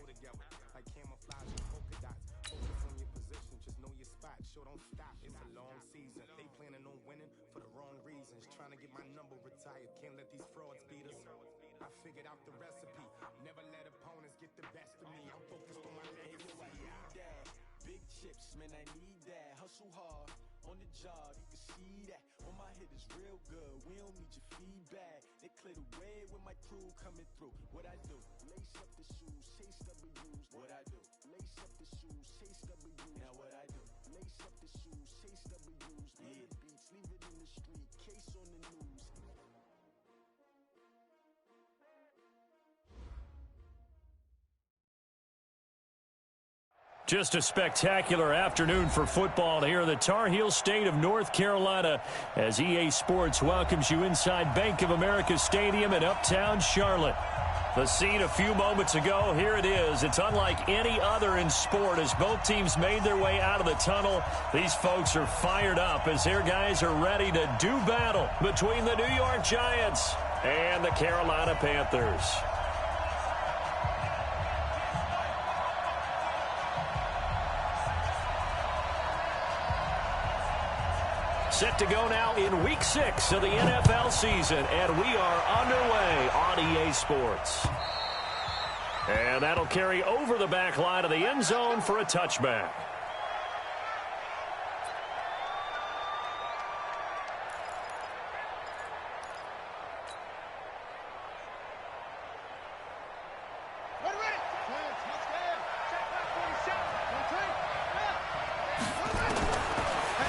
Like camouflage and polka dots. Focus on your position, just know your spot. Show don't stop, it's a long season. They planning on winning for the wrong reasons. Trying to get my number retired, can't let these frauds beat us. I figured out the recipe, never let opponents get the best of me. I'm focused on my legacy. Big chips, man, I need that. Hustle hard on the job, you can see that. On my hit is real good, we don't need your feedback. They clear the way with my crew coming through. What I do, lace up the shoes, chase W's. What I do, lace up the shoes, chase W's. Now what I do, lace up the shoes, chase W's. Yeah, beats, leave it in the street, case on the news. Just a spectacular afternoon for football here in the Tar Heel state of North Carolina as EA Sports welcomes you inside Bank of America Stadium in Uptown Charlotte. The scene a few moments ago, here it is. It's unlike any other in sport as both teams made their way out of the tunnel. These folks are fired up as their guys are ready to do battle between the New York Giants and the Carolina Panthers. Set to go now in Week 6 of the NFL season, and we are underway on EA Sports. And that'll carry over the back line of the end zone for a touchback.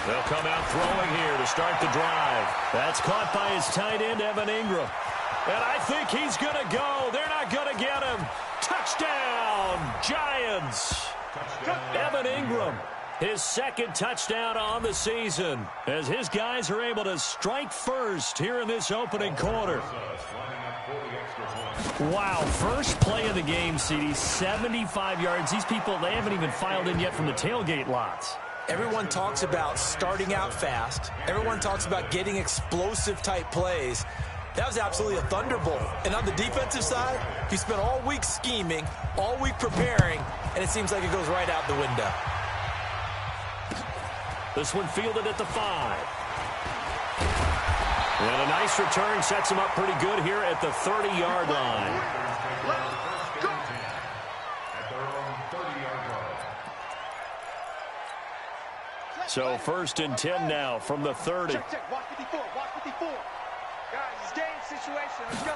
They'll come out throwing here to start the drive. That's caught by his tight end, Evan Ingram. And I think he's going to go. They're not going to get him. Touchdown, Giants. Evan Ingram, his second touchdown on the season as his guys are able to strike first here in this opening quarter. Wow, first play of the game, CD, 75 yards. These people, they haven't even filed in yet from the tailgate lots. Everyone talks about starting out fast. Everyone talks about getting explosive-type plays. That was absolutely a thunderbolt. And on the defensive side, he spent all week scheming, all week preparing, and it seems like it goes right out the window. This one fielded at the 5. And a nice return sets him up pretty good here at the 30-yard line. So first and 10 now from the 30. Check. Watch 54. Watch 54. Guys, it's game situation. Let's go.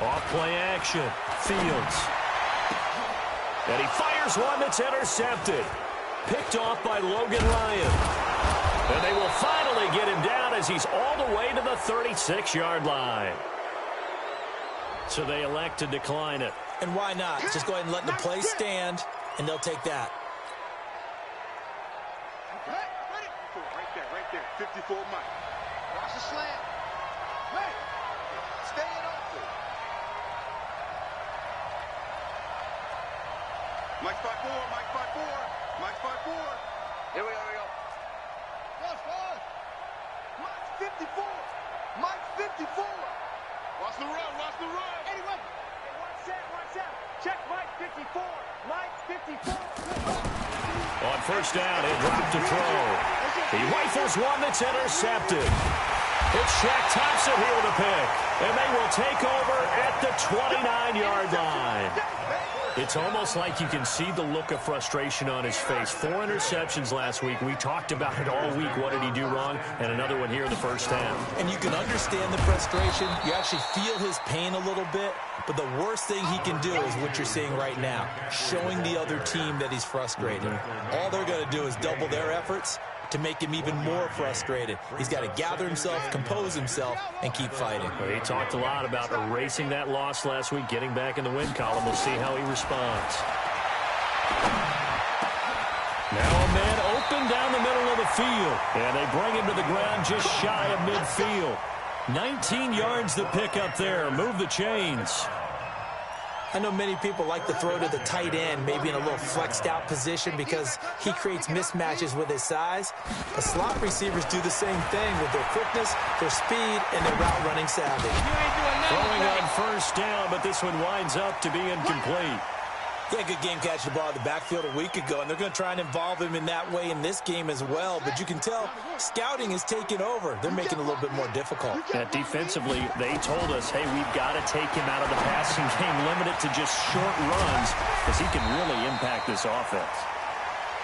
Off play action. Fields. And he fires one that's intercepted. Picked off by Logan Ryan. And they will finally get him down as he's all the way to the 36-yard line. So they elect to decline it. And why not? Just go ahead and let the play stand, and they'll take that. Right there. 54 Mike. Watch the slant. Hey, stay it open. Mike 5-4. Mike 5-4. Here we go. Rush. Mike 54. Mike 54. Watch the run. Anyway. Watch out. Check Mike 54. Mike 54. On first down, he dropped to throw. He rifles one that's intercepted. It's Shaq Thompson here with a pick. And they will take over at the 29-yard line. It's almost like you can see the look of frustration on his face. 4 interceptions last week. We talked about it all week. What did he do wrong? And another one here in the first half. And you can understand the frustration. You actually feel his pain a little bit. But the worst thing he can do is what you're seeing right now, showing the other team that he's frustrated. All they're going to do is double their efforts to make him even more frustrated. He's got to gather himself, compose himself, and keep fighting. He talked a lot about erasing that loss last week, getting back in the win column. We'll see how he responds. Now a man open down the middle of the field. And they bring him to the ground just shy of midfield. 19 yards the pick up there. Move the chains. I know many people like to throw to the tight end, maybe in a little flexed out position because he creates mismatches with his size. The slot receivers do the same thing with their quickness, their speed, and their route running savvy. Throwing on first down, but this one winds up to be incomplete. Yeah, good game catching the ball in the backfield a week ago, and they're going to try and involve him in that way in this game as well. But you can tell scouting is taking over. They're making it a little bit more difficult. Yeah, defensively, they told us, hey, we've got to take him out of the passing game, limit it to just short runs, because he can really impact this offense.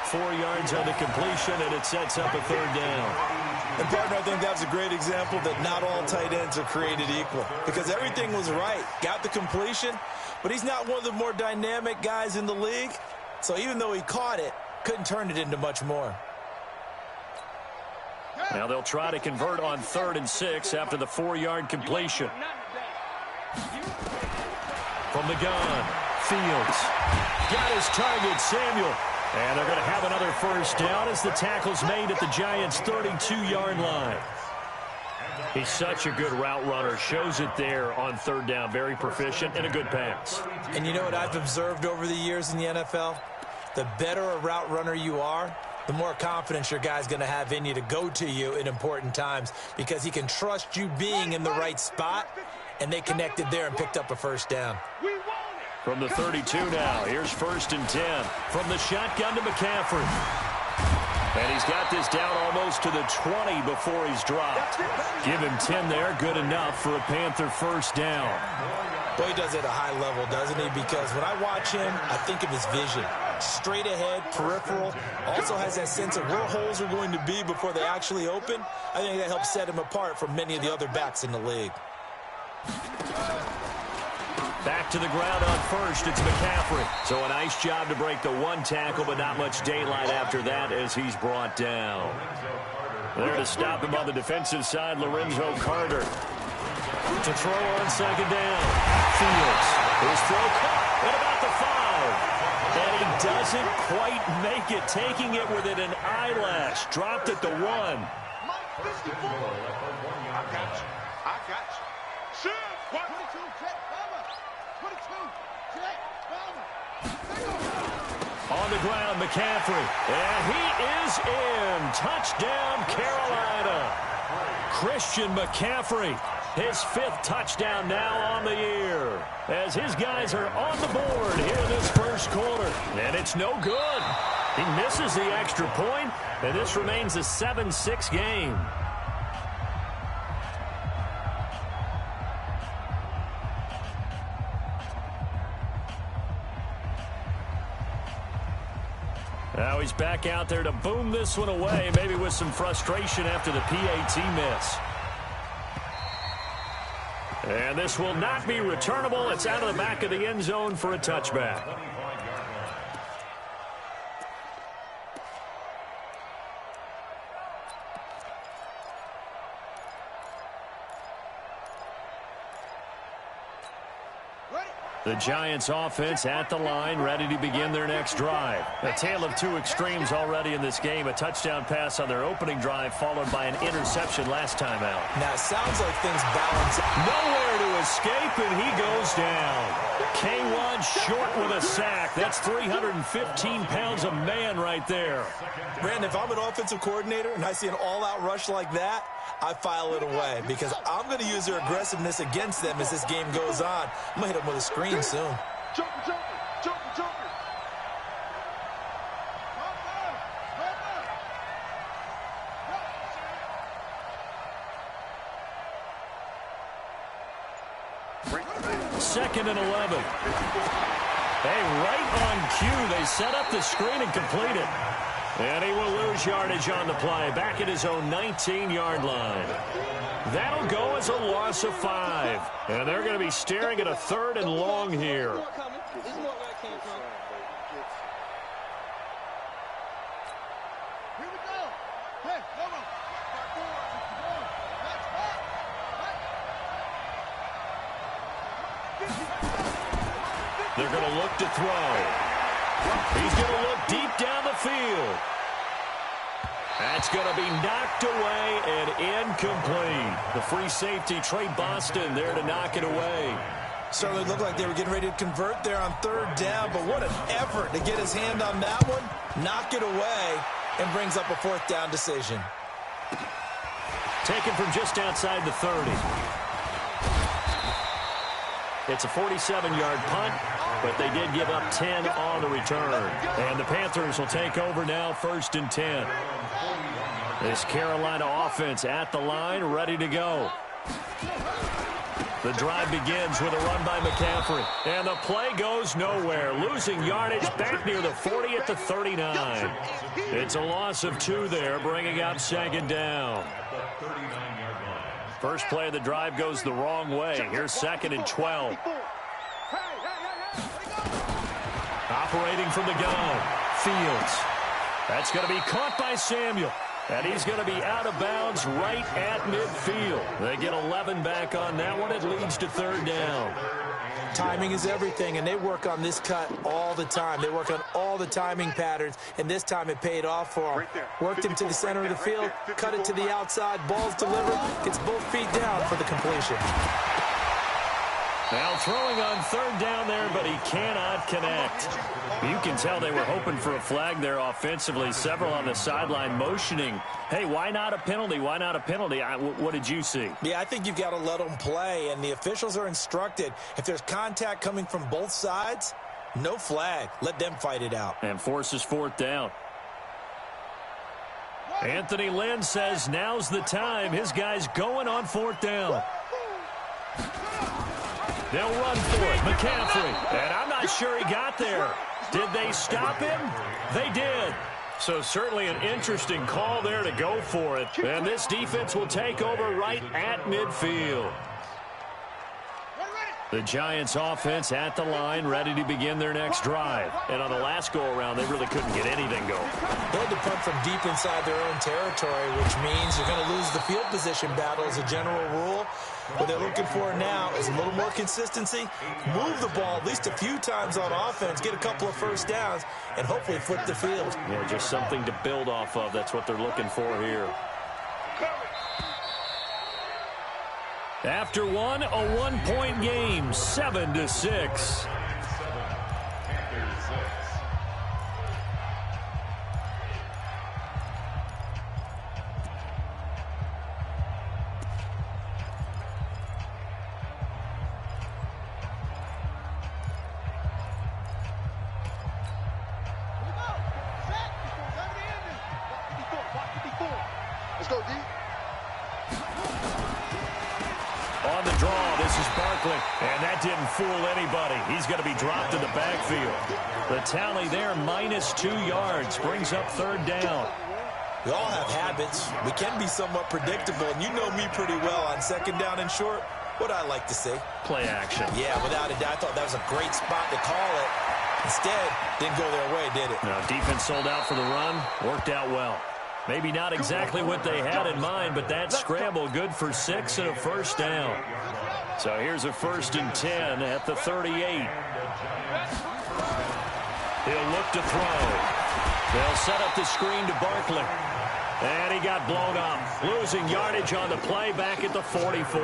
4 yards on the completion, and it sets up a third down. And, partner, I think that was a great example that not all tight ends are created equal, because everything was right. Got the completion, but he's not one of the more dynamic guys in the league. So even though he caught it, couldn't turn it into much more. Now they'll try to convert on 3rd and 6 after the 4-yard completion. From the gun, Fields. Got his target, Samuel. And they're going to have another first down as the tackle's made at the Giants' 32-yard line. He's such a good route runner. Shows it there on 3rd down. Very proficient and a good pass. And you know what I've observed over the years in the NFL? The better a route runner you are, the more confidence your guy's going to have in you to go to you in important times, because he can trust you being in the right spot, and they connected there and picked up a first down. From the 32 now, here's 1st and 10. From the shotgun to McCaffrey. And he's got this down almost to the 20 before he's dropped. Give him 10 there, good enough for a Panther first down. Boy, he does it at a high level, doesn't he? Because when I watch him, I think of his vision. Straight ahead, peripheral. Also has that sense of where holes are going to be before they actually open. I think that helps set him apart from many of the other backs in the league. Back to the ground on 1st, it's McCaffrey. So a nice job to break the 1 tackle, but not much daylight after that as he's brought down. There to stop him on the defensive side, Lorenzo Carter. To throw on 2nd down. Fields. His throw caught at about the 5. And he doesn't quite make it, taking it within an eyelash. Dropped at the 1. I got you. I got you. Shoot! 22, check, cover. 22, check, cover. On the ground, McCaffrey. And he is in. Touchdown, Carolina. Christian McCaffrey. His 5th touchdown now on the year, as his guys are on the board here in this first quarter. And it's no good. He misses the extra point, and this remains a 7-6 game. Now he's back out there to boom this one away, maybe with some frustration after the PAT miss. And this will not be returnable. It's out of the back of the end zone for a touchback. The Giants offense at the line, ready to begin their next drive. A tale of 2 extremes already in this game. A touchdown pass on their opening drive, followed by an interception last time out. Now, it sounds like things balance. Nowhere to escape, and he goes down. K1 short with a sack. That's 315 pounds of man right there. Brandon, if I'm an offensive coordinator and I see an all-out rush like that, I file it away, because I'm going to use their aggressiveness against them as this game goes on. I'm going to hit them with a screen soon. Jumper. Second and 11. Hey, right on cue, they set up the screen and complete it. And he will lose yardage on the play, back at his own 19-yard line. That'll go as a loss of 5. And they're going to be staring at a 3rd and long here. They're going to look to throw. He's going to look deep down the field. That's going to be knocked away and incomplete. The free safety, Trey Boston, there to knock it away. Certainly looked like they were getting ready to convert there on 3rd down, but what an effort to get his hand on that one, knock it away, and brings up a 4th down decision. Taken from just outside the 30. It's a 47-yard punt. but they did give up 10 on the return. And the Panthers will take over now, 1st and 10. This Carolina offense at the line, ready to go. The drive begins with a run by McCaffrey. And the play goes nowhere. Losing yardage back near the 40 at the 39. It's a loss of 2 there, bringing up 2nd down. First play of the drive goes the wrong way. Here's 2nd and 12. Operating from the gun, Fields. That's going to be caught by Samuel. And he's going to be out of bounds right at midfield. They get 11 back on that one. It leads to 3rd down. Timing is everything, and they work on this cut all the time. They work on all the timing patterns, and this time it paid off for him. Worked him to the center of the field, cut it to the outside, ball's delivered, gets both feet down for the completion. Now throwing on 3rd down there, but he cannot connect. You can tell they were hoping for a flag there offensively. Several on the sideline motioning, hey, why not a penalty? Why not a penalty? What did you see? Yeah, I think you've got to let them play, and the officials are instructed. If there's contact coming from both sides, no flag. Let them fight it out. And forces 4th down. Anthony Lynn says now's the time. His guy's going on 4th down. They'll run for it. McCaffrey. And I'm not sure he got there. Did they stop him? They did. So certainly an interesting call there to go for it. And this defense will take over right at midfield. The Giants offense at the line, ready to begin their next drive. And on the last go-around, they really couldn't get anything going. They had to punt from deep inside their own territory, which means you're going to lose the field position battle as a general rule. What they're looking for now is a little more consistency, move the ball at least a few times on offense, get a couple of 1st downs, and hopefully flip the field. Yeah, just something to build off of. That's what they're looking for here. After one, a 1-point game, 7-6. Let's go, D. On the draw, this is Barkley. And that didn't fool anybody. He's going to be dropped in the backfield. The tally there, -2 yards, brings up 3rd down. We all have habits. We can be somewhat predictable, and you know me pretty well on 2nd down and short. What I like to say? Play action. Yeah, without a doubt. I thought that was a great spot to call it. Instead, didn't go their way, did it? Now, defense sold out for the run. Worked out well. Maybe not exactly what they had in mind, but that scramble good for 6 and a 1st down. So here's a 1st and 10 at the 38. He'll look to throw. They'll set up the screen to Barkley. And he got blown up. Losing yardage on the play back at the 44.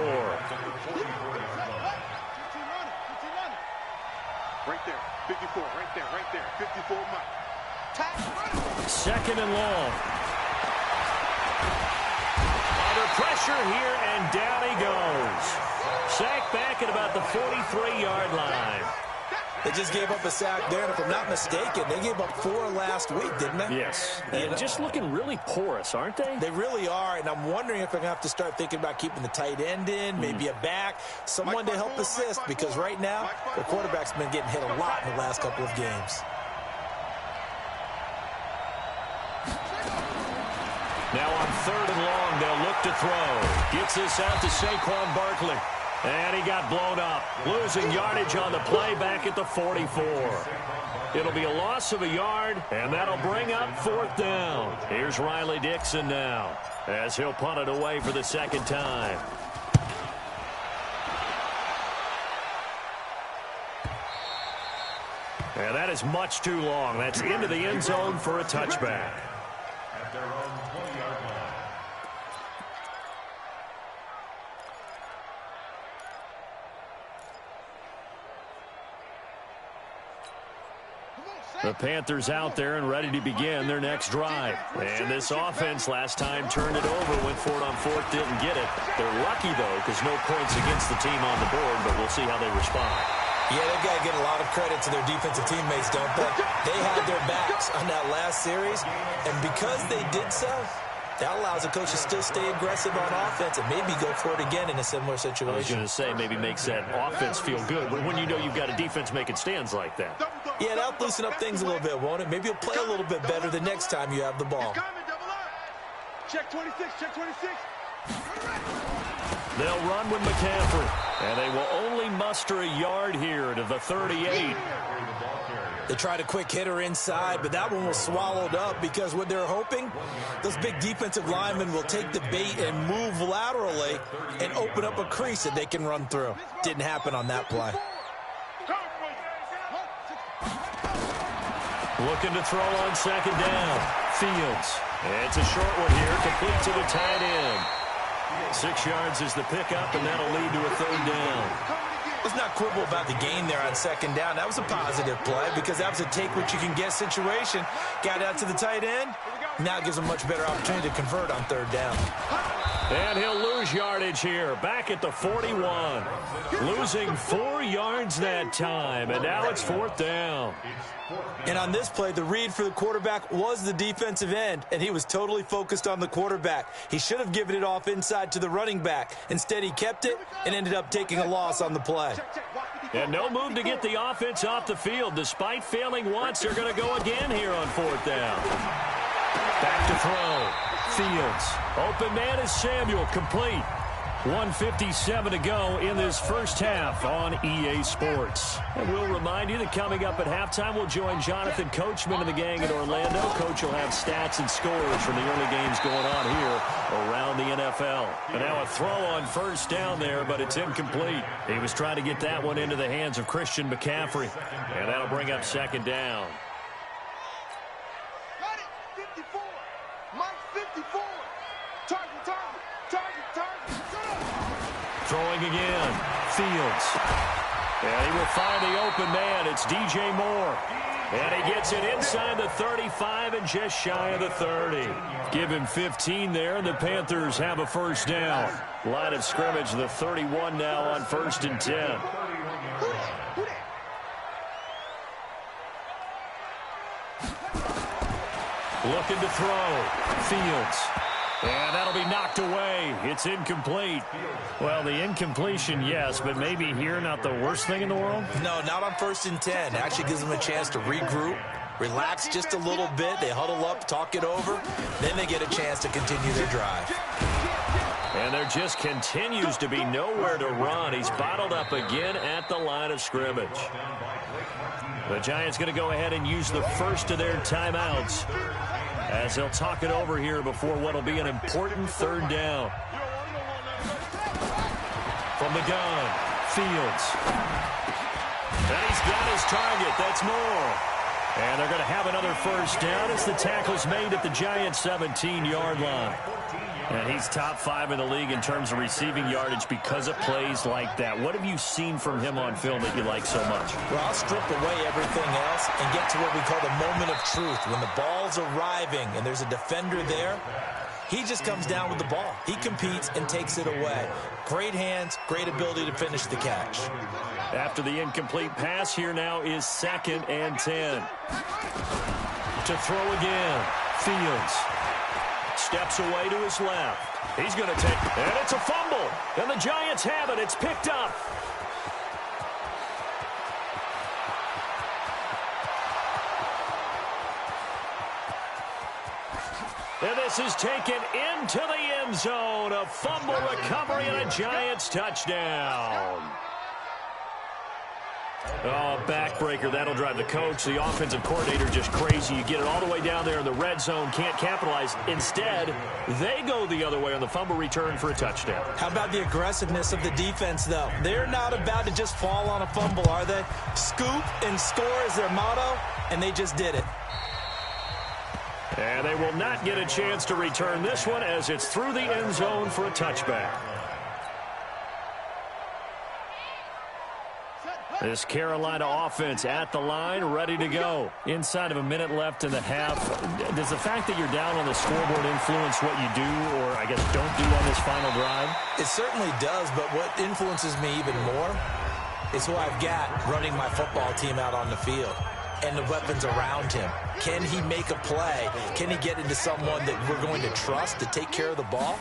Right there, 54, right there, 54 Mike. 2nd and long. Under pressure here, and down he goes. Sacked back at about the 43-yard line. They just gave up a sack there, and if I'm not mistaken, they gave up 4 last week, didn't they? Yes. And just looking really porous, aren't they? They really are, and I'm wondering if they're going to have to start thinking about keeping the tight end in, maybe a back, someone to help assist, because right now, their quarterback's been getting hit a lot in the last couple of games. Now on 3rd and long, they'll look to throw. Gets this out to Saquon Barkley. And he got blown up. Losing yardage on the play back at the 44. It'll be a loss of a yard, and that'll bring up 4th down. Here's Riley Dixon now, as he'll punt it away for the 2nd time. And that is much too long. That's into the end zone for a touchback. At their own 20-yard line. The Panthers out there and ready to begin their next drive. And this offense last time turned it over, went for it on 4th, didn't get it. They're lucky, though, because no points against the team on the board, but we'll see how they respond. Yeah, they've got to get a lot of credit to their defensive teammates, don't they? They had their backs on that last series, and because they did so, that allows the coach to still stay aggressive on offense and maybe go for it again in a similar situation. I was going to say, maybe makes that offense feel good, but when you know you've got a defense making stands like that. Yeah, that'll loosen up things a little bit, won't it? Maybe you'll play a little bit better the next time you have the ball. Check 26, check 26. They'll run with McCaffrey, and they will only muster a yard here to the 38. They tried a quick hitter inside, but that one was swallowed up because what they're hoping, those big defensive linemen will take the bait and move laterally and open up a crease that they can run through. Didn't happen on that play. Looking to throw on second down. Fields. It's a short one here, complete to the tight end. 6 yards is the pickup, and that'll lead to a third down. Let's not quibble about the gain there on second down. That was a positive play because that was a take-what-you-can-get situation. Got out to the tight end. Now it gives them much better opportunity to convert on third down. And he'll lose yardage here, back at the 41. Losing 4 yards that time, and now it's fourth down. And on this play, the read for the quarterback was the defensive end, and he was totally focused on the quarterback. He should have given it off inside to the running back. Instead, he kept it and ended up taking a loss on the play. And no move to get the offense off the field. Despite failing once, they're going to go again here on fourth down. Back to throw. Fields. Open man is Samuel. Complete. 1:57 to go in this first half on EA Sports. And we'll remind you that coming up at halftime, we'll join Jonathan Coachman and the gang in Orlando. Coach will have stats and scores from the early games going on here around the NFL. And now a throw on first down there, but it's incomplete. He was trying to get that one into the hands of Christian McCaffrey. And that'll bring up second down. Got it, 54. Mike 54. Target, target, target, target. Throwing again. Fields. And he will find the open man. It's DJ Moore. And he gets it inside the 35 and just shy of the 30. Give him 15 there, and the Panthers have a first down. Line of scrimmage, the 31 now on 1st and 10. Looking to throw. Fields. And that'll be knocked away. It's incomplete. Well, the incompletion, yes, but maybe here not the worst thing in the world? No, not on 1st and 10. Actually gives them a chance to regroup, relax just a little bit. They huddle up, talk it over. Then they get a chance to continue their drive. And there just continues to be nowhere to run. He's bottled up again at the line of scrimmage. The Giants going to go ahead and use the first of their timeouts as they'll talk it over here before what will be an important third down. From the gun, Fields. And he's got his target. That's Moore. And they're going to have another first down as the tackle's made at the Giants' 17-yard line. And he's top 5 in the league in terms of receiving yardage because of plays like that. What have you seen from him on film that you like so much? Well, I'll strip away everything else and get to what we call the moment of truth. When the ball's arriving and there's a defender there, he just comes down with the ball. He competes and takes it away. Great hands, great ability to finish the catch. After the incomplete pass, here now is 2nd and 10. To throw again, Fields. Steps away to his left. He's going to take, and it's a fumble. And the Giants have it. It's picked up. And this is taken into the end zone. A fumble recovery and a Giants touchdown. Oh, backbreaker. That'll drive the coach, the offensive coordinator, just crazy. You get it all the way down there in the red zone, can't capitalize. Instead, they go the other way on the fumble return for a touchdown. How about the aggressiveness of the defense, though? They're not about to just fall on a fumble, are they? Scoop and score is their motto, and they just did it. And they will not get a chance to return this one as it's through the end zone for a touchback. This Carolina offense at the line, ready to go. Inside of a minute left in the half. Does the fact that you're down on the scoreboard influence what you do or, I guess, don't do on this final drive? It certainly does, but what influences me even more is who I've got running my football team out on the field and the weapons around him. Can he make a play? Can he get into someone that we're going to trust to take care of the ball?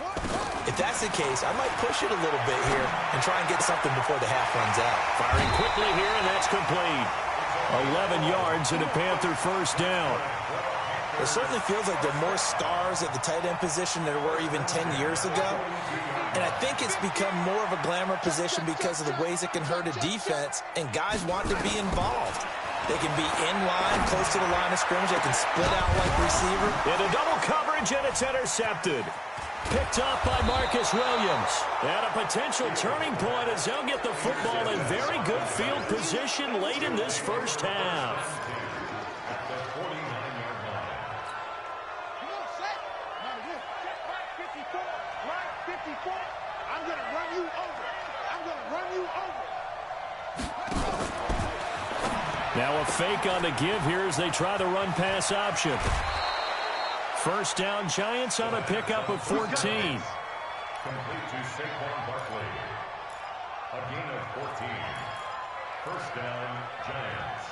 If that's the case, I might push it a little bit here and try and get something before the half runs out. Firing quickly here, and that's complete. 11 yards and a Panther first down. It certainly feels like there are more stars at the tight end position than there were even 10 years ago. And I think it's become more of a glamour position because of the ways it can hurt a defense, and guys want to be involved. They can be in line, close to the line of scrimmage. They can split out like receiver. Into double coverage, and it's intercepted. Picked up by Marcus Williams. And a potential turning point as they'll get the football in very good field position late in this first half. I'm going to run you over. I'm going to run you over. Now a fake on the give here as they try the run-pass option. First down, Giants on a pickup of 14. Complete to Saquon Barkley. A gain of 14. First down, Giants.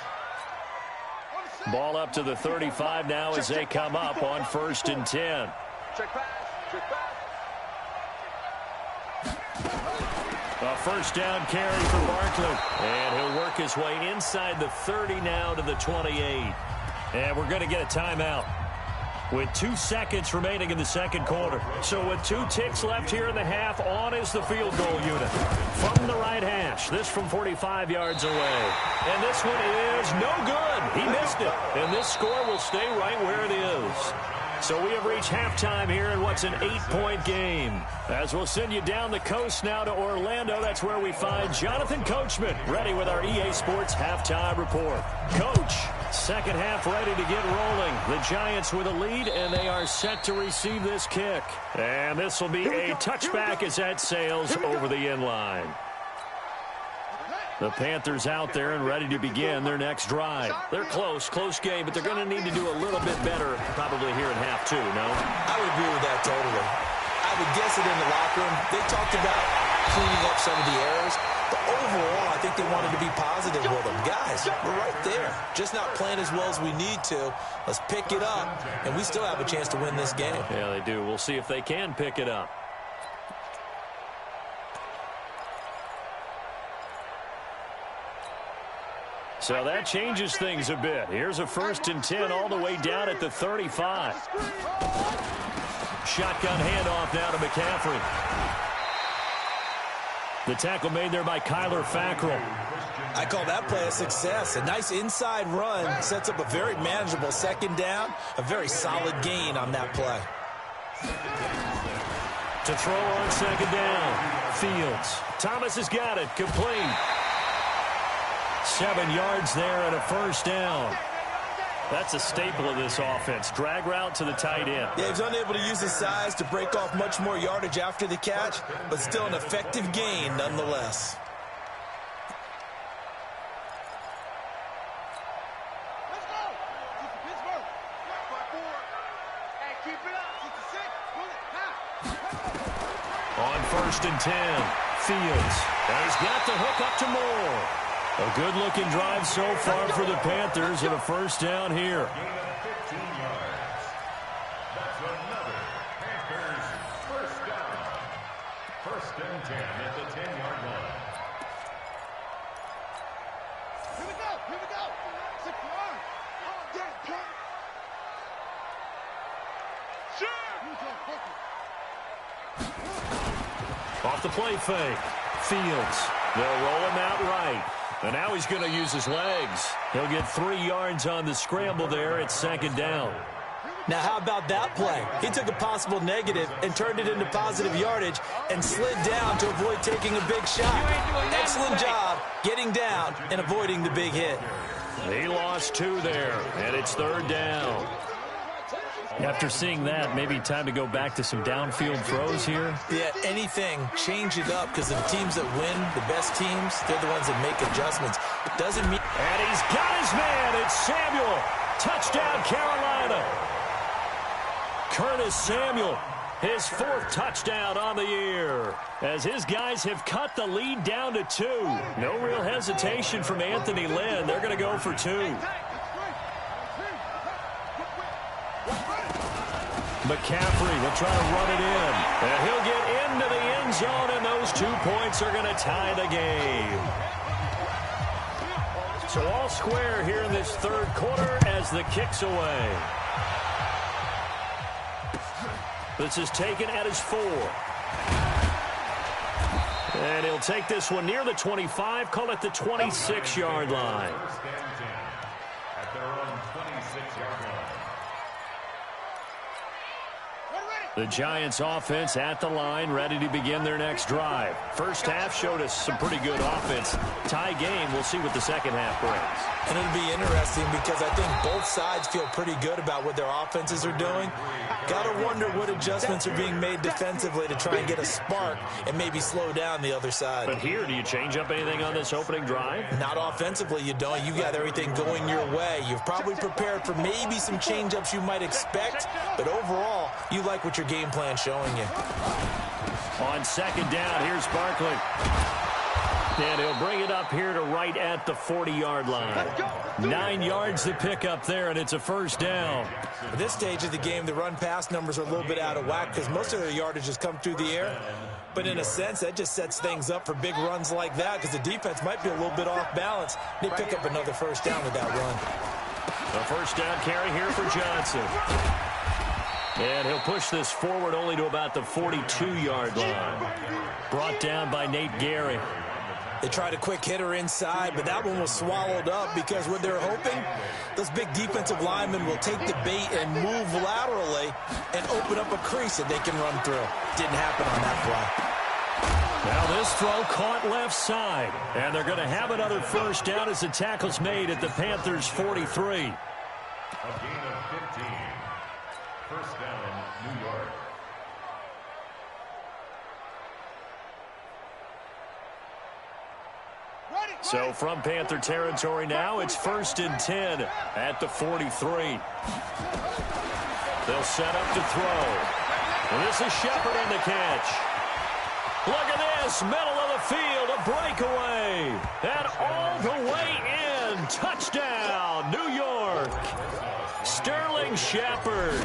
Ball up to the 35 now as they come up on 1st and 10. Check pass. Check pass. A first down carry for Barkley. And he'll work his way inside the 30 now to the 28. And we're going to get a timeout with 2 seconds remaining in the second quarter. So with 2 ticks left here in the half, on is the field goal unit. From the right hash, this from 45 yards away. And this one is no good. He missed it. And this score will stay right where it is. So we have reached halftime here in what's an 8-point game. As we'll send you down the coast now to Orlando, that's where we find Jonathan Coachman, ready with our EA Sports Halftime Report. Coach, second half ready to get rolling. The Giants with a lead, and they are set to receive this kick. And this will be a touchback as that sails over the end line. The Panthers out there and ready to begin their next drive. They're close game, but they're going to need to do a little bit better probably here in half 2, no? I would agree with that totally. I would guess it in the locker room. They talked about cleaning up some of the errors, but overall, I think they wanted to be positive with them. Guys, we're right there. Just not playing as well as we need to. Let's pick it up, and we still have a chance to win this game. Yeah, they do. We'll see if they can pick it up. So that changes things a bit. Here's a 1st and 10 all the way down at the 35. Shotgun handoff now to McCaffrey. The tackle made there by Kyler Fackrell. I call that play a success. A nice inside run sets up a very manageable second down. A very solid gain on that play. To throw on second down. Fields. Thomas has got it. Complete. 7 yards there and a first down. That's a staple of this offense. Drag route to the tight end. Yeah, he's unable to use his size to break off much more yardage after the catch, but still an effective gain nonetheless. Let's go. Pittsburgh. 5-4. Hey, keep it up. 66. On 1st and 10, Fields. And he's got the hook up to Moore. A good-looking drive so far for the Panthers and a first down here. Gain of 15 yards. That's another Panthers first down. 1st and 10 at the 10-yard line. Here we go. Here we go. 6 yards. Oh, get it. Sure. Off the play fake. Fields. They'll roll him out right. And now he's going to use his legs. He'll get 3 yards on the scramble there at second down. Now, how about that play? He took a possible negative and turned it into positive yardage and slid down to avoid taking a big shot. Excellent job getting down and avoiding the big hit. He lost 2 there, and it's 3rd down. After seeing that, maybe time to go back to some downfield throws here. Yeah, anything. Change it up because the teams that win, the best teams, they're the ones that make adjustments. It doesn't mean... And he's got his man. It's Samuel. Touchdown, Carolina. Curtis Samuel, his 4th touchdown on the year, as his guys have cut the lead down to 2. No real hesitation from Anthony Lynn. They're going to go for 2. McCaffrey will try to run it in, and he'll get into the end zone, and those 2 points are going to tie the game. So all square here in this 3rd quarter as the kick's away. This is taken at his 4. And he'll take this one near the 25, call it the 26-yard line. First and 10 at their own 26-yard line. The Giants offense at the line, ready to begin their next drive. First half showed us some pretty good offense. Tie game, we'll see what the second half brings. And it'll be interesting because I think both sides feel pretty good about what their offenses are doing. Got to wonder what adjustments are being made defensively to try and get a spark and maybe slow down the other side. But here, do you change up anything on this opening drive? Not offensively, you don't. You got everything going your way. You've probably prepared for maybe some change-ups you might expect, but overall, you like what your game plan showing you. On second down, here's Barkley. And he'll bring it up here to right at the 40-yard line. 9 yards to pick up there, and it's a first down. At this stage of the game, the run-pass numbers are a little bit out of whack because most of their yardage has come through the air. But in a sense, that just sets things up for big runs like that because the defense might be a little bit off balance. They pick up another first down with that run. A first down carry here for Johnson. And he'll push this forward only to about the 42-yard line. Brought down by Nate Gehring. They tried a quick hitter inside, but that one was swallowed up because what they're hoping, those big defensive linemen will take the bait and move laterally and open up a crease that they can run through. Didn't happen on that play. Now this throw caught left side, and they're going to have another first down as the tackle's made at the Panthers' 43. A gain of 15. First down, New York. So from Panther territory now, it's 1st and 10 at the 43. They'll set up to throw. And this is Shepard on the catch. Look at this, middle of the field, a breakaway. And all the way in, touchdown, New York. Sterling Shepard,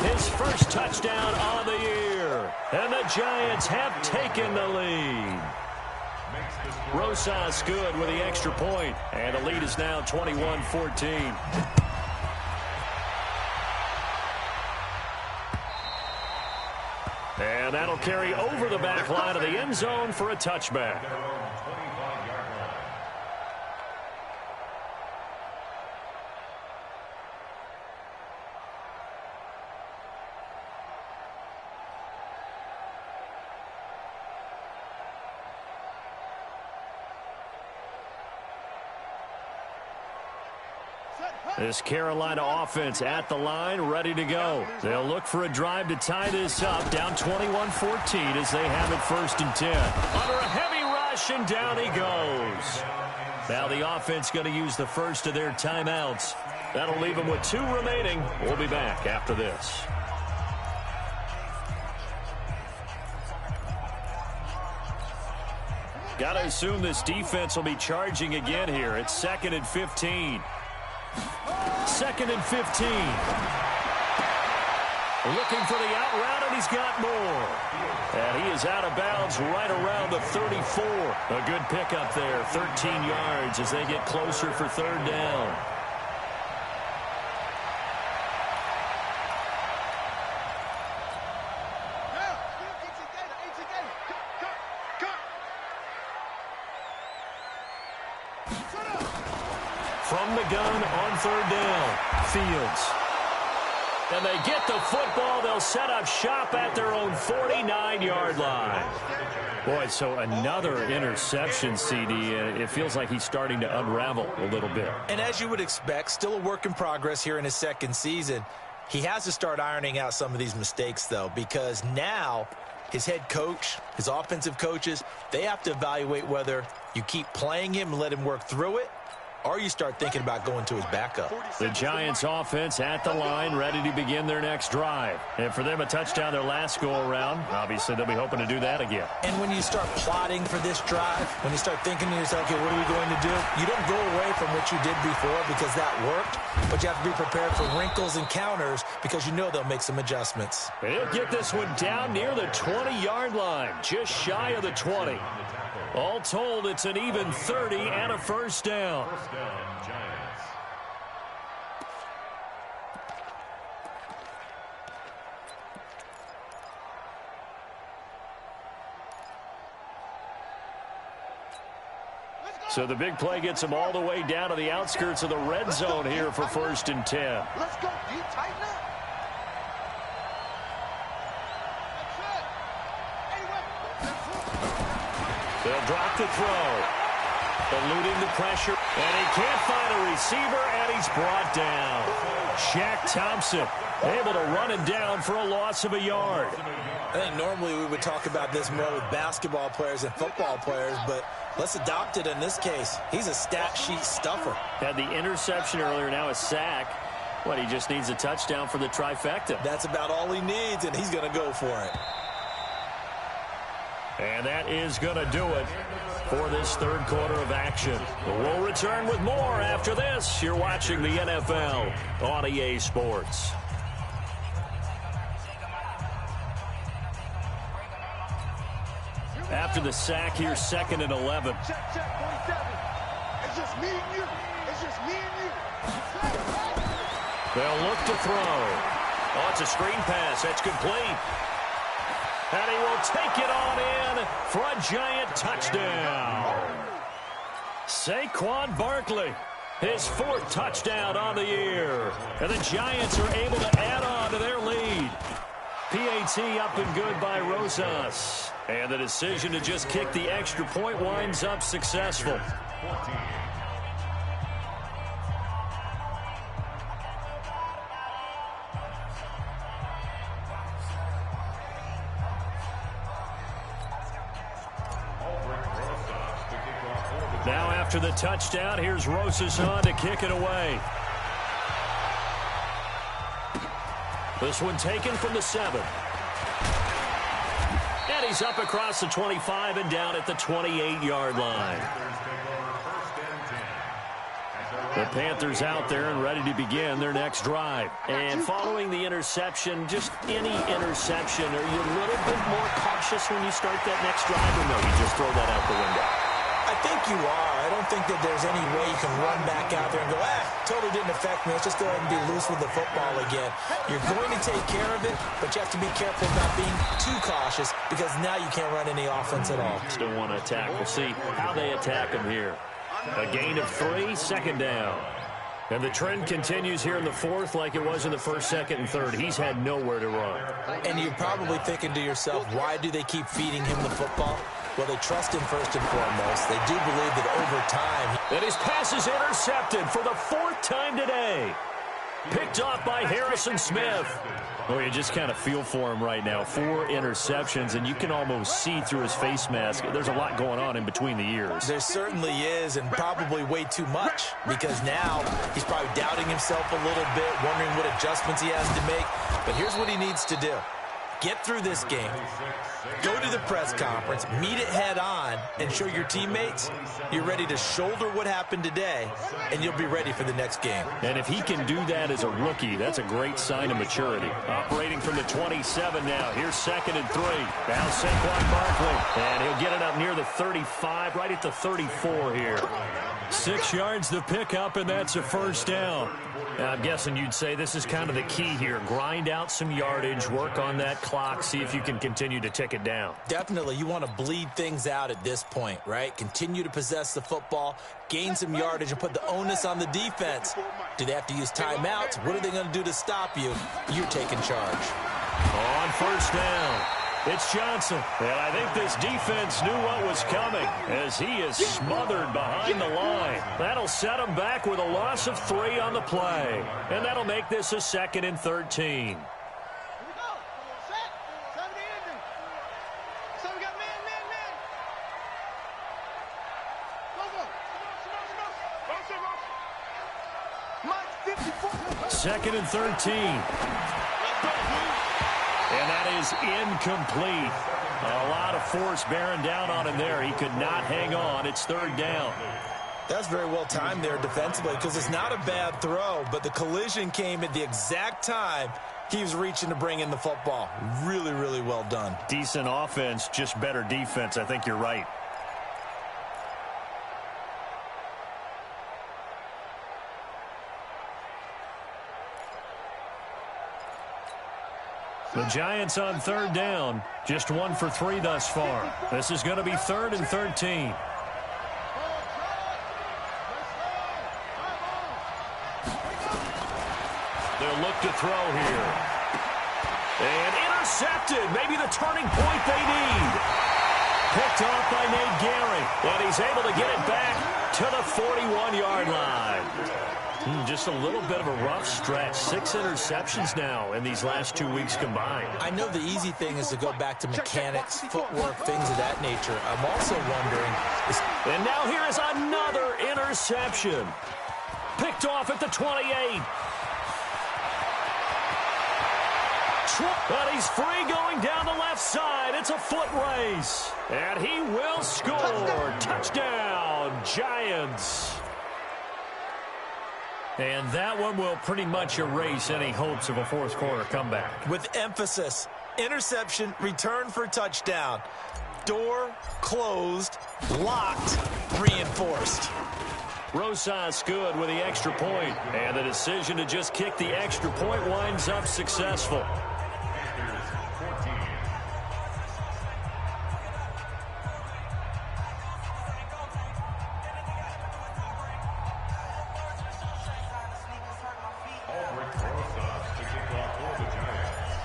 his first touchdown on the year. And the Giants have taken the lead. Rosas good with the extra point, and the lead is now 21-14. And that'll carry over the back line of the end zone for a touchback. This Carolina offense at the line, ready to go. They'll look for a drive to tie this up, down 21-14 as they have it 1st and 10. Under a heavy rush, and down he goes. Now the offense going to use the first of their timeouts. That'll leave them with 2 remaining. We'll be back after this. Got to assume this defense will be charging again here. It's 2nd and 15. 2nd and 15. Looking for the out route, and he's got more. And he is out of bounds right around the 34. A good pickup there, 13 yards as they get closer for 3rd down. From the gun on 3rd down, Fields. And they get the football. They'll set up shop at their own 49-yard line. Boy, so another interception, CD. It feels like he's starting to unravel a little bit. And as you would expect, still a work in progress here in his 2nd season. He has to start ironing out some of these mistakes, though, because now his head coach, his offensive coaches, they have to evaluate whether you keep playing him and let him work through it, or you start thinking about going to his backup. The Giants offense at the line, ready to begin their next drive. And for them, a touchdown their last go-around. Obviously, they'll be hoping to do that again. And when you start plotting for this drive, when you start thinking to yourself, okay, what are we going to do? You don't go away from what you did before because that worked, but you have to be prepared for wrinkles and counters because you know they'll make some adjustments. He'll get this one down near the 20-yard line, just shy of the 20. All told, it's an even 30 and a first down. First down, Giants. So the big play gets them all the way down to the outskirts of the red zone here for 1st and 10. Let's go. You tighten up. They'll drop the throw. Eluding the pressure. And he can't find a receiver, and he's brought down. Shaq Thompson able to run it down for a loss of a yard. I think normally we would talk about this more with basketball players and football players, but let's adopt it in this case. He's a stat sheet stuffer. Had the interception earlier, now a sack. What, he just needs a touchdown for the trifecta. That's about all he needs, and he's going to go for it. And that is going to do it for this third quarter of action. We'll return with more after this. You're watching the NFL on EA Sports. After the sack, here's 2nd and 11. Check, 47. It's just me and you. It's just me and you. They'll look to throw. Oh, it's a screen pass. That's complete. And he will take it on in for a Giant touchdown. Saquon Barkley, his 4th touchdown on the year. And the Giants are able to add on to their lead. PAT up and good by Rosas. And the decision to just kick the extra point winds up successful. 14. Now after the touchdown, here's Rosas on to kick it away. This one taken from the 7. And he's up across the 25 and down at the 28-yard line. The Panthers out there and ready to begin their next drive. And following the interception, just any interception, are you a little bit more cautious when you start that next drive, or no, you just throw that out the window? I think you are. I don't think that there's any way you can run back out there and go, totally didn't affect me. Let's just go ahead and be loose with the football again. You're going to take care of it, but you have to be careful about being too cautious because now you can't run any offense at all. Still want to attack. We'll see how they attack him here. A gain of 3, 2nd down. And the trend continues here in the 4th like it was in the 1st, 2nd, and 3rd. He's had nowhere to run. And you're probably thinking to yourself, why do they keep feeding him the football? Well, they trust him first and foremost. They do believe that over time... And his pass is intercepted for the 4th time today. Picked off by Harrison Smith. Oh, you just kind of feel for him right now. 4 interceptions, and you can almost see through his face mask. There's a lot going on in between the ears. There certainly is, and probably way too much, because now he's probably doubting himself a little bit, wondering what adjustments he has to make. But here's what he needs to do. Get through this game, go to the press conference, meet it head on, and show your teammates you're ready to shoulder what happened today, and you'll be ready for the next game. And if he can do that as a rookie, that's a great sign of maturity. Operating from the 27 now. Here's 2nd and 3. Now Saquon Barkley, and he'll get it up near the 35, right at the 34 here. 6 yards the pickup, and that's a first down. Now, I'm guessing you'd say this is kind of the key here. Grind out some yardage, work on that clock, see if you can continue to tick it down. Definitely. You want to bleed things out at this point, right? Continue to possess the football, gain some yardage, and put the onus on the defense. Do they have to use timeouts? What are they going to do to stop you? You're taking charge. On first down, it's Johnson. And I think this defense knew what was coming as he is smothered behind the line. That'll set him back with a loss of 3 on the play. And that'll make this a 2nd and 13. 2nd and 13. And that is incomplete. A lot of force bearing down on him there. He could not hang on. It's 3rd down. That's very well timed there defensively because it's not a bad throw, but the collision came at the exact time he was reaching to bring in the football. Really, really well done. Decent offense, just better defense. I think you're right. The Giants on 3rd down, just 1 for 3 thus far. This is going to be 3rd and 13. They'll look to throw here. And intercepted, maybe the turning point they need. Picked off by Nate Gehring, and he's able to get it back to the 41-yard line. Just a little bit of a rough stretch. 6 interceptions now in these last 2 weeks combined. I know the easy thing is to go back to mechanics, footwork, things of that nature. I'm also wondering... And now here is another interception. Picked off at the 28. But he's free going down the left side. It's a foot race. And he will score. Touchdown, Giants. And that one will pretty much erase any hopes of a fourth quarter comeback. With emphasis, interception, return for touchdown. Door closed, locked, reinforced. Rosas good with the extra point. And the decision to just kick the extra point winds up successful.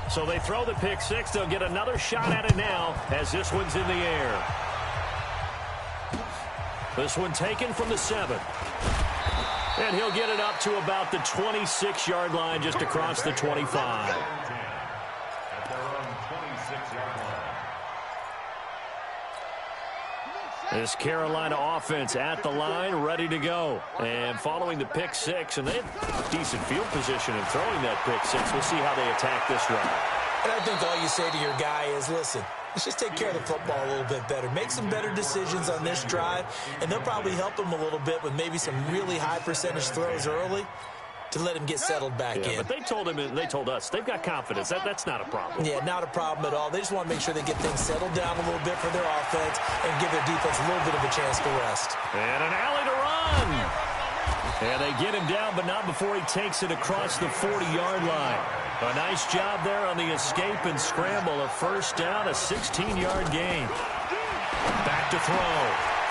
So they throw the pick six. They'll get another shot at it now as this one's in the air. This one taken from the 7. And he'll get it up to about the 26-yard line, just across the 25. At their own 26-yard line. This Carolina offense at the line, ready to go. And following the pick six, and they have decent field position in throwing that pick six. We'll see how they attack this run. And I think all you say to your guy is, listen, let's just take care of the football a little bit better. Make some better decisions on this drive, and they'll probably help him a little bit with maybe some really high percentage throws early to let him get settled back in. But they told us they've got confidence. That's not a problem. Yeah, not a problem at all. They just want to make sure they get things settled down a little bit for their offense and give their defense a little bit of a chance to rest. And an alley to run. And they get him down, but not before he takes it across the 40-yard line. A nice job there on the escape and scramble. A first down, a 16-yard gain. Back to throw.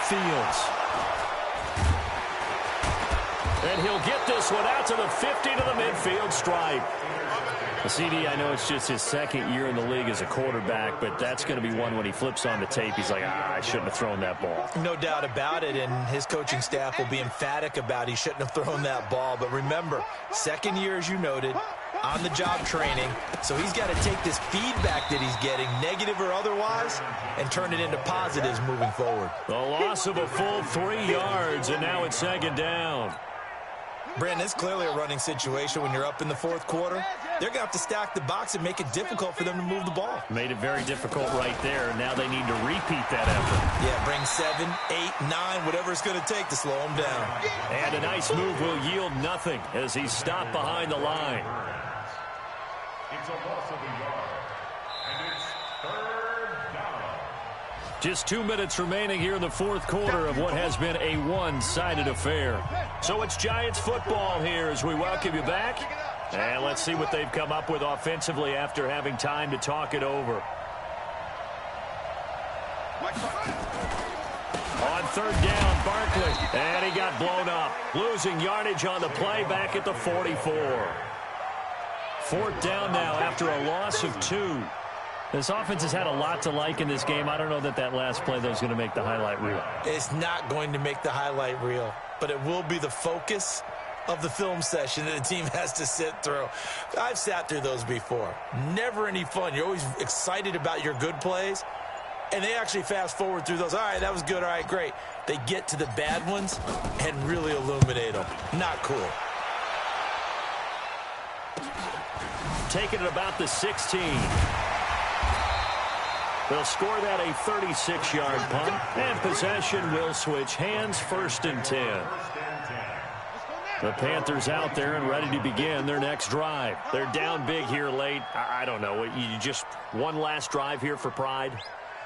Fields. And he'll get this one out to the 50 to the midfield stripe. CD, I know it's just his second year in the league as a quarterback, but that's going to be one when he flips on the tape. He's like, I shouldn't have thrown that ball. No doubt about it, and his coaching staff will be emphatic about he shouldn't have thrown that ball. But remember, second year, as you noted, on-the-job training, so he's got to take this feedback that he's getting, negative or otherwise, and turn it into positives moving forward. The loss of a full 3 yards, and now it's second down. Brandon, it's clearly a running situation when you're up in the fourth quarter. They're going to have to stack the box and make it difficult for them to move the ball. Made it very difficult right there. Now they need to repeat that effort. Yeah, bring 7, 8, 9, whatever it's going to take to slow them down. And a nice move will yield nothing as he's stopped behind the line. It's a loss of a yard, and it's 3rd down. Just 2 minutes remaining here in the fourth quarter of what has been a one-sided affair. So it's Giants football here as we welcome you back. And let's see what they've come up with offensively after having time to talk it over. On 3rd down, Barkley. And he got blown up. Losing yardage on the play back at the 44. 4th down now after a loss of 2. This offense has had a lot to like in this game. I don't know that last play, though, is going to make the highlight reel. It's not going to make the highlight reel, but it will be the focus of the film session that the team has to sit through. I've sat through those before. Never any fun. You're always excited about your good plays, and they actually fast forward through those. All right, that was good. All right, great. They get to the bad ones and really illuminate them. Not cool. take it at about the 16. They'll score that a 36-yard punt, and possession will switch hands, 1st and 10. The Panthers out there and ready to begin their next drive. They're down big here late. I don't know. You just one last drive here for pride?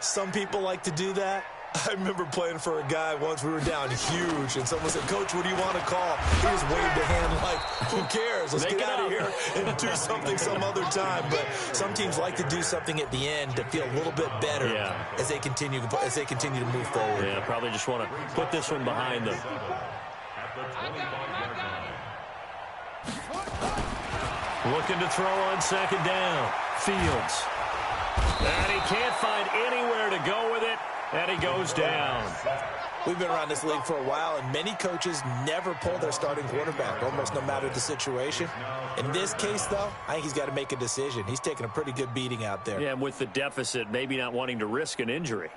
Some people like to do that. I remember playing for a guy once. We were down huge, and someone said, "Coach, what do you want to call?" He just waved a hand like, who cares? Let's get out of here and do something some other time. But some teams like to do something at the end to feel a little bit better as they continue to move forward. Yeah, probably just want to put this one behind them. Looking to throw on 2nd down. Fields. And he can't find anywhere to go with it, and he goes down. We've been around this league for a while, and many coaches never pull their starting quarterback, almost no matter the situation. In this case, though, I think he's got to make a decision. He's taking a pretty good beating out there. Yeah, and with the deficit, maybe not wanting to risk an injury.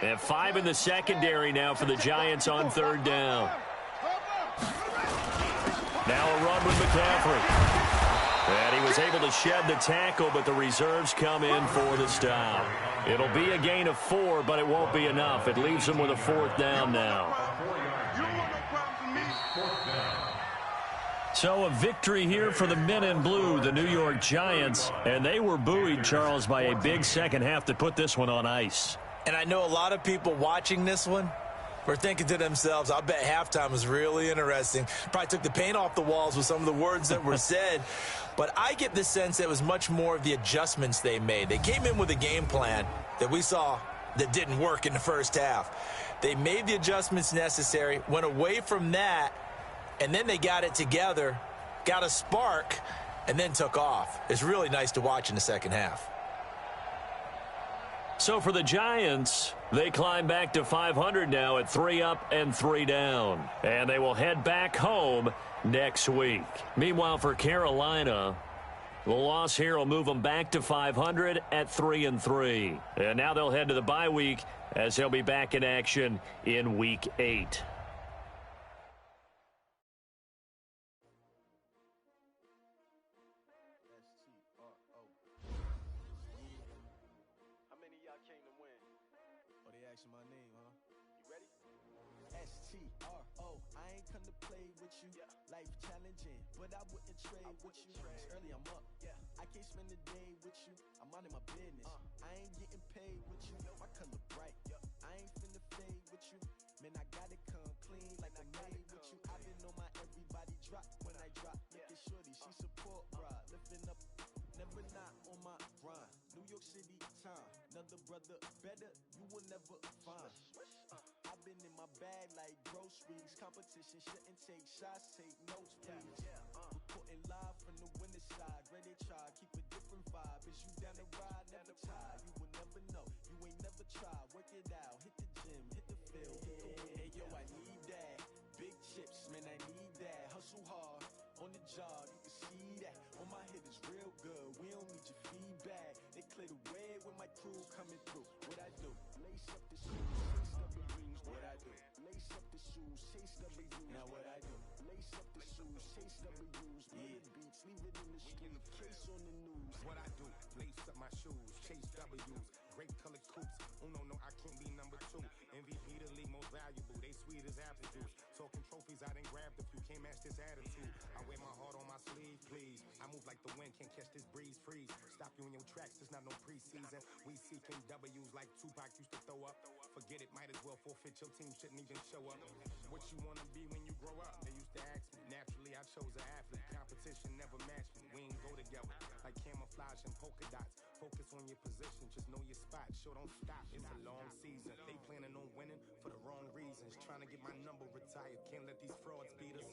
And 5 in the secondary now for the Giants on 3rd down. Now a run with McCaffrey. And he was able to shed the tackle, but the reserves come in for the stop. It'll be a gain of 4, but it won't be enough. It leaves them with a 4th down now. So a victory here for the men in blue, the New York Giants. And they were buoyed, Charles, by a big second half that put this one on ice. And I know a lot of people watching this one were thinking to themselves, I bet halftime was really interesting. Probably took the paint off the walls with some of the words that were said. But I get the sense it was much more of the adjustments they made. They came in with a game plan that we saw that didn't work in the first half. They made the adjustments necessary, went away from that, and then they got it together, got a spark, and then took off. It's really nice to watch in the second half. So for the Giants, they climb back to 500 now at 3 up and 3 down. And they will head back home next week. Meanwhile, for Carolina, the loss here will move them back to 500 at 3 and 3. And now they'll head to the bye week as they'll be back in action in Week 8. Life challenging, but I wouldn't trade with you. It's early, I'm up. I can't spend the day with you. I'm minding my business. I ain't getting paid with you. My color bright. I ain't finna fade with you. Man, I gotta come clean like I made with you. I've been on my everybody drop when I drop. Look at shorty, she support ride. Lifting up, never not on my grind. New York City time. Another brother better, you will never find. I've been in my bag like groceries. Competition shouldn't take shots, take notes, please. Reporting live from the winning side. Ready to try, keep a different vibe. Is you down the ride, never tie. You will never know, you ain't never try. Work it out, hit the gym, hit the field, hit the win. Hey yo, I need that. Big chips, man, I need that. Hustle hard, on the job, you can see that. On my hit is real good, we don't need your feedback. They clear the way when my crew coming through. What I do? Lace up the shoes, chase W's. What I do? Lace up the shoes, chase W's. Now what I do? Lace up the shoes, chase W's. Mid beats, leave it in the street, case on the news. What I do? Lace up my shoes, chase W's. Great colored coops. Oh no, I can't be number 2. MVP the league, most valuable. They sweet as apple juice. Talking trophies, I done grabbed a few. Can't match this attitude. I wear my heart on my sleeve, please. I move like the wind, can't catch this breeze. Freeze. Stop you in your tracks, there's not no preseason. We seeking W's like Tupac used to throw up. Forget it, might as well forfeit. Your team shouldn't even show up. What you wanna be when you grow up? They used to ask me. Naturally, I chose an athlete. Competition never matched me. We ain't go together like camouflage and polka dots. Focus on your position, just know your spot. Show don't stop, it's a long season. They planning on winning for the wrong reasons. Trying to get my number retired. Can't let these frauds beat us.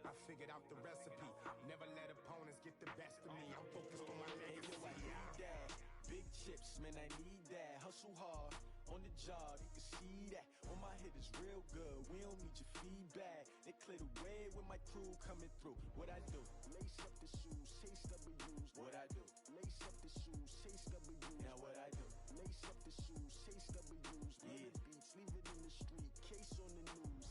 I figured out the recipe. Never let opponents get the best of me. I'm focused on my legacy. I need that. Big chips, man, I need that. Hustle hard, on the job, you can see that. On my hit is real good, we don't need your feedback. They clear the way when my crew coming through. What I do? Lace up the shoes, chase W's. What I do? Lace up the shoes, chase W's. Now what I do? Lace up the shoes, chase W's. Run the beats, leave it in the street, case on the news.